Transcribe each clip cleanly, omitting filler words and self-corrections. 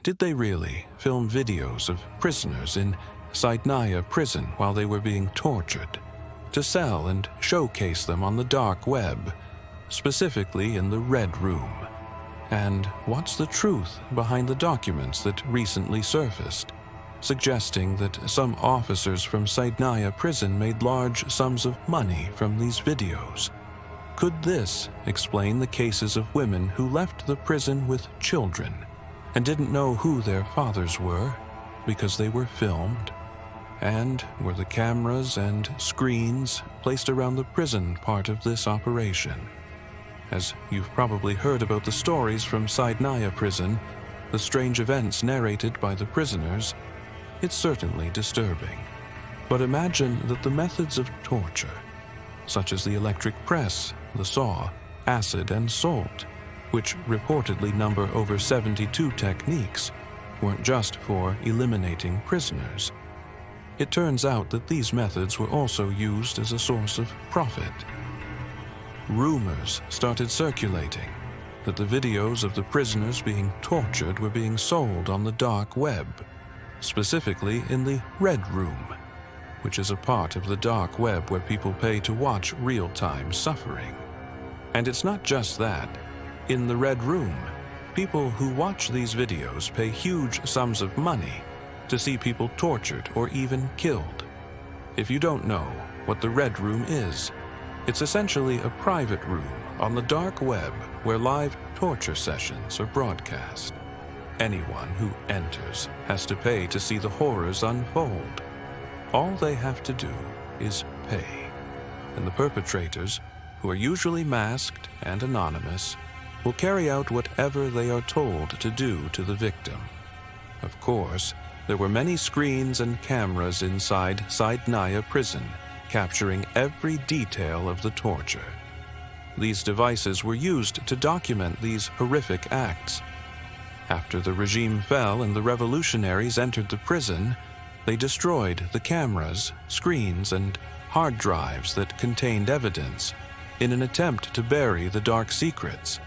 Did they really film videos of prisoners in Saydnaya prison while they were being tortured, to sell and showcase them on the dark web, specifically in the Red Room? And what's the truth behind the documents that recently surfaced, suggesting that some officers from Saydnaya prison made large sums of money from these videos? Could this explain the cases of women who left the prison with children and didn't know who their fathers were because they were filmed? And were the cameras and screens placed around the prison part of this operation? As you've probably heard about the stories from Saydnaya prison, the strange events narrated by the prisoners, it's certainly disturbing. But imagine that the methods of torture, such as the electric press, the saw, acid, and salt, which reportedly number over 72 techniques, weren't just for eliminating prisoners. It turns out that these methods were also used as a source of profit. Rumors started circulating that the videos of the prisoners being tortured were being sold on the dark web, specifically in the Red Room, which is a part of the dark web where people pay to watch real-time suffering. And it's not just that. In the Red Room, people who watch these videos pay huge sums of money to see people tortured or even killed. If you don't know what the Red Room is, it's essentially a private room on the dark web where live torture sessions are broadcast. Anyone who enters has to pay to see the horrors unfold. All they have to do is pay, and the perpetrators, who are usually masked and anonymous, will carry out whatever they are told to do to the victim. Of course, there were many screens and cameras inside Saydnaya prison, capturing every detail of the torture. These devices were used to document these horrific acts. After the regime fell and the revolutionaries entered the prison, they destroyed the cameras, screens, and hard drives that contained evidence in an attempt to bury the dark secrets.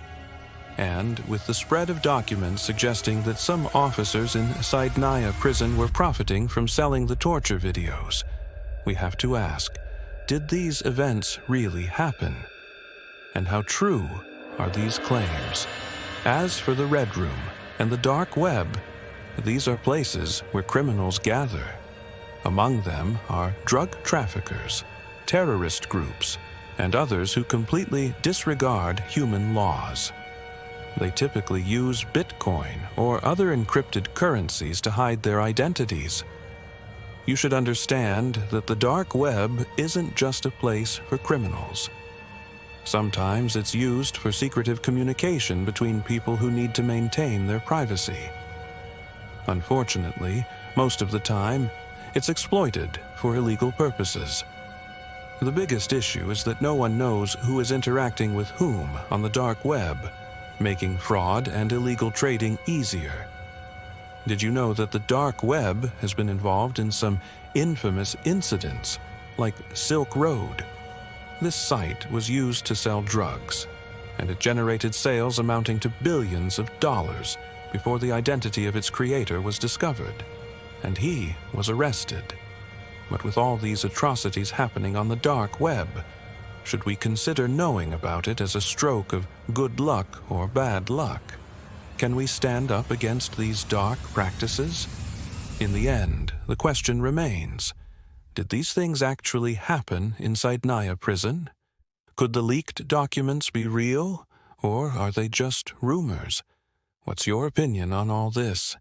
And with the spread of documents suggesting that some officers in Saydnaya prison were profiting from selling the torture videos, we have to ask, did these events really happen? And how true are these claims? As for the Red Room and the dark web, these are places where criminals gather. Among them are drug traffickers, terrorist groups, and others who completely disregard human laws. They typically use Bitcoin or other encrypted currencies to hide their identities. You should understand that the dark web isn't just a place for criminals. Sometimes it's used for secretive communication between people who need to maintain their privacy. Unfortunately, most of the time, it's exploited for illegal purposes. The biggest issue is that no one knows who is interacting with whom on the dark web, making fraud and illegal trading easier. Did you know that the dark web has been involved in some infamous incidents, like Silk Road? This site was used to sell drugs, and it generated sales amounting to billions of dollars before the identity of its creator was discovered, and he was arrested. But with all these atrocities happening on the dark web, should we consider knowing about it as a stroke of good luck or bad luck? Can we stand up against these dark practices? In the end, the question remains, did these things actually happen in Saydnaya prison? Could the leaked documents be real, or are they just rumors? What's your opinion on all this?